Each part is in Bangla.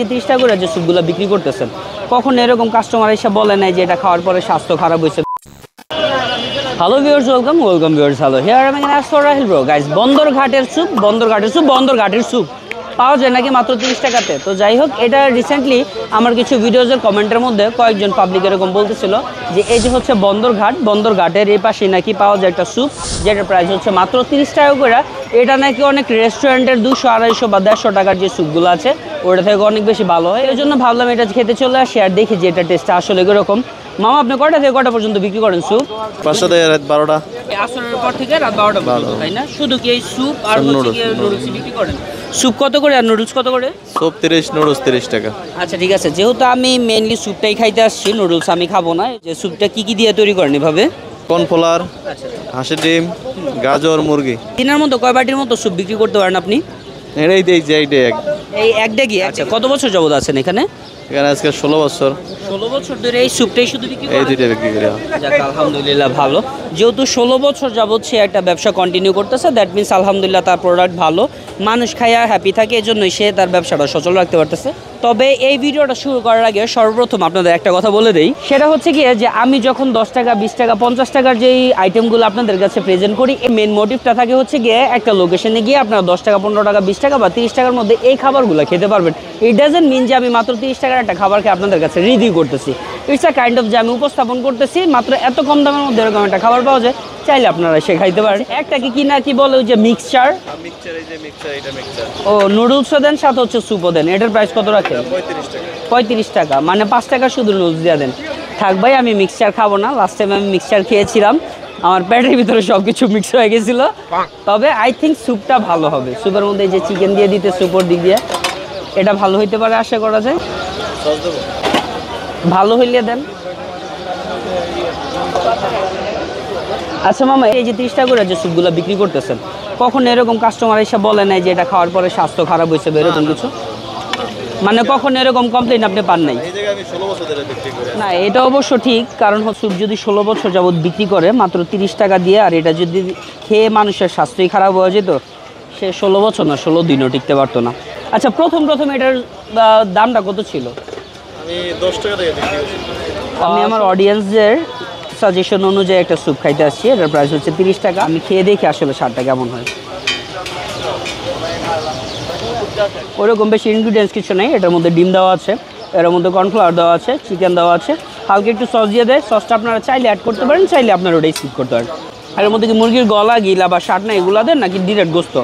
30 টাকা করে যে স্যুপগুলো বিক্রি করতেছেন, কখন এরকম কাস্টমার এসে বলে নাই যে এটা খাওয়ার পরে স্বাস্থ্য খারাপ হয়েছে। Hello viewers, welcome viewers, hello here I am for Rahil bro. Guys, বন্দরঘাটের স্যুপ পাওয়া যায় নাকি মাত্র 30 টাকাতে। তো যাই হোক, এটা রিসেন্টলি আমার কিছু ভিডিওজের কমেন্টের মধ্যে কয়েকজন পাবলিক এরকম বলতেছিল যে এই যে হচ্ছে বন্দরঘাটের এই পাশে নাকি পাওয়া যায় একটা স্যুপ যেটার প্রাইস হচ্ছে মাত্র 30 টাকা করে। এটা নাকি অনেক রেস্টুরেন্টের 200, 250 বা 150 টাকার যে স্যুপগুলো আছে ওটা থেকে অনেক বেশি ভালো হয়। এই জন্য ভাবলাম এটা খেতে চলে আসি আর দেখি যে এটা টেস্টটা আসলে এরকম। মামা, আপনি কয়টা থেকে কয়টা পর্যন্ত বিক্রি করেন স্যুপ? 5টা থেকে রাত 12টা। আসরের পর থেকে রাত 12টা পর্যন্ত, তাই না? শুধু কি এই স্যুপ আর নুডলস বিক্রি করেন? স্যুপ কত করে আর নুডলস কত করে? স্যুপ 30, নুডলস 30 টাকা। আচ্ছা, ঠিক আছে। যেহেতু আমি মেইনলি স্যুপটাই খাইতে আসছি, নুডলস আমি খাবো না। যে স্যুপটা কি দিয়ে তৈরি করেন এভাবে? কর্নফ্লাওয়ার, হাঁসের ডিম, গাজর, মুরগি। দিনের মতো কয় বাটির মতো স্যুপ বিক্রি করতে পারেন আপনি? এটাই দেই যে এই একটা কি? আচ্ছা, কত বছর যাবত আছেন এখানে? এখানে আজকে 16 বছর। 16 বছর ধরে এই স্যুপটাই শুধু বিক্রি করেন? এই দুইটা বিক্রি করি। যাক, আলহামদুলিল্লাহ ভালো। যেহেতু 16 বছর যাবত সে একটা ব্যবসা কন্টিনিউ করতেছে, দ্যাট মিনস আলহামদুলিল্লাহ তার প্রোডাক্ট ভালো, মানুষ খাইয়া হ্যাপি থাকে, এজন্যই সে তার ব্যবসাটা সচল রাখতে পারতেছে। তবে এই ভিডিওটা শুরু করার আগে সর্বপ্রথম আপনাদের একটা কথা বলে দেই, সেটা হচ্ছে গিয়ে যে আমি যখন 10 টাকা, 20 টাকা, 50 টাকার যেই আইটেমগুলো আপনাদের কাছে প্রেজেন্ট করি, এই মেন মোটিভটা থাকে হচ্ছে গিয়ে একটা লোকেশনে গিয়ে আপনারা 10 টাকা, 15 টাকা, 20 টাকা বা 30 টাকার মধ্যে এই খাবারগুলো খেতে পারবেন। ইট ডাজেন্ট মিন যে আমি মাত্র 30 টাকার একটা খাবারকে আপনাদের কাছে রিভিউ করতেছি। ইটস আ কাইন্ড অফ যে আমি উপস্থাপন করতেছি মাত্র এত কম দামের মধ্যে এরকম একটা খাবার পাওয়া যায়, চাইলে আপনারা সে খাইতে পারেন। একটা কি না কি বলে ওই যে মিক্সচার, ও নুডলসও দেন, সাথে হচ্ছে স্যুপও দেন। এটার প্রাইস কত রাখেন? 35 টাকা, মানে 5 টাকা শুধু নুডলস দিয়ে দেন। থাক ভাই, আমি মিক্সচার খাবো না। লাস্ট টাইম আমি মিক্সচার খেয়েছিলাম, আমার পেটের ভিতরে সব কিছু মিক্স হয়ে গেছিল। তবে আই থিঙ্ক স্যুপটা ভালো হবে। স্যুপের মধ্যে যে চিকেন দিয়ে দিতে সুপর দিক দিয়ে, এটা ভালো হইতে পারে, আশা করা যায়। ভালো হইলে দেন। আচ্ছা মামা, এই যে 30 টাকা করে যে স্যুপগুলো বিক্রি করতেছেন, কখন এরকম কাস্টমার এসে বলে নাই যে এটা খাওয়ার পরে স্বাস্থ্য খারাপ হয়েছে বা এরকম কিছু? মানে কখন এরকম কমপ্লেন আপনি পান নাই? না, এটা অবশ্য ঠিক, কারণ স্যুপ যদি 16 বছর যাবত বিক্রি করে মাত্র 30 টাকা দিয়ে, আর এটা যদি খেয়ে মানুষের স্বাস্থ্যই খারাপ হয়ে যেত, সে 16 বছর না 16 দিনও টিকতে পারতো না। আচ্ছা, প্রথম এটার দামটা কত ছিল? আমি 10 টাকা দিয়ে বিক্রি করি। আমি আমার অডিয়েন্সদের সাজেশন অনুযায়ী একটা স্যুপ খাইতে আসছি, এটার প্রাইস হচ্ছে 30 টাকা। আমি খেয়ে দেখি আসলে স্বাদটা কেমন হয়। ওরকম বেশি ইনগ্রিডিয়েন্টস কিছু নেই। এটার মধ্যে ডিম দেওয়া আছে, এর মধ্যে কর্নফ্লাওয়ার দেওয়া আছে, চিকেন দেওয়া আছে, হালকা একটু সস দিয়ে দেয়। সসটা আপনারা চাইলে অ্যাড করতে পারেন, চাইলে আপনারা ওটাই স্কিপ করতে পারেন। এর মধ্যে কি মুরগির গলা, গিলা বা শার্ট না এগুলো দেন নাকি ডিরেক্ট গোস্ত?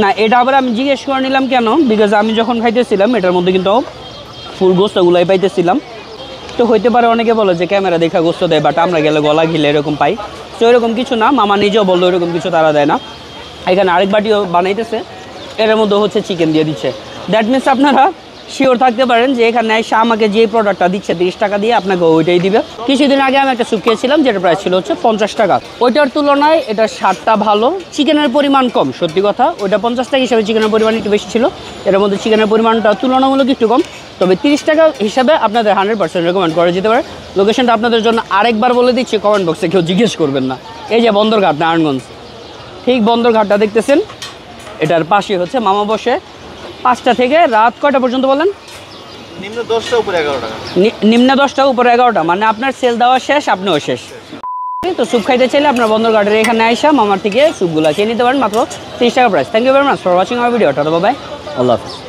না, এটা আবার আমি জিজ্ঞেস করে নিলাম কেন, বিকজ আমি যখন খাইতেছিলাম এটার মধ্যে কিন্তু ফুল গোস্তগুলাই পাইতেছিলাম। তো হইতে পারে অনেকে বলে যে ক্যামেরা দেখা গোস্ত দেয়, বাট আমরা গেলে গলা ঘিলে এরকম পাই। তো এরকম কিছু না, মামা নিজেও বললো এরকম কিছু তারা দেয় না। এখানে আরেক বাটিও বানাইতেছে, এর মধ্যে হচ্ছে চিকেন দিয়ে দিচ্ছে। দ্যাট মিনস আপনারা শিওর থাকতে পারেন যে এখানে এসে আমাকে যে প্রোডাক্টটা দিচ্ছে 30 টাকা দিয়ে, আপনাকে ওইটাই দিবে। কিছুদিন আগে আমি একটা স্যুপ খেয়েছিলাম যেটা প্রাইস ছিল হচ্ছে 50 টাকা। ওইটার তুলনায় এটার স্বাদটা ভালো, চিকেনের পরিমাণ কম, সত্যি কথা। ওইটা 50 টাকা হিসাবে চিকেনের পরিমাণ একটু বেশি ছিল, এর মধ্যে চিকেনের পরিমাণটা তুলনামূলক একটু কম। তবে 30 টাকা হিসাবে আপনাদের 100% রেকমেন্ড করা যেতে পারে। লোকেশনটা আপনাদের জন্য আরেকবার বলে দিচ্ছি, কমেন্ট বক্সে কেউ জিজ্ঞেস করবেন না। এই যে বন্দরঘাট, নারায়ণগঞ্জ, ঠিক বন্দরঘাটটা দেখতেছেন, এটার পাশে হচ্ছে মামা বসে 5টা থেকে রাত কয়টা পর্যন্ত বলেন? নিম্ন 10টা, উপরে 11 টাকা। নিম্ন 10টা, উপরে 11টা, মানে আপনার সেল দেওয়া শেষ, আপনিও শেষ। তো স্যুপ খাইতে চাইলে আপনার বন্দরঘাটের এখানে আইসা মামার থেকে স্যুপগুলো খেয়ে নিতে পারেন মাত্র 30 টাকা price. Thank you very much for watching our video. Tata, bye, আল্লাহ হাফিজ।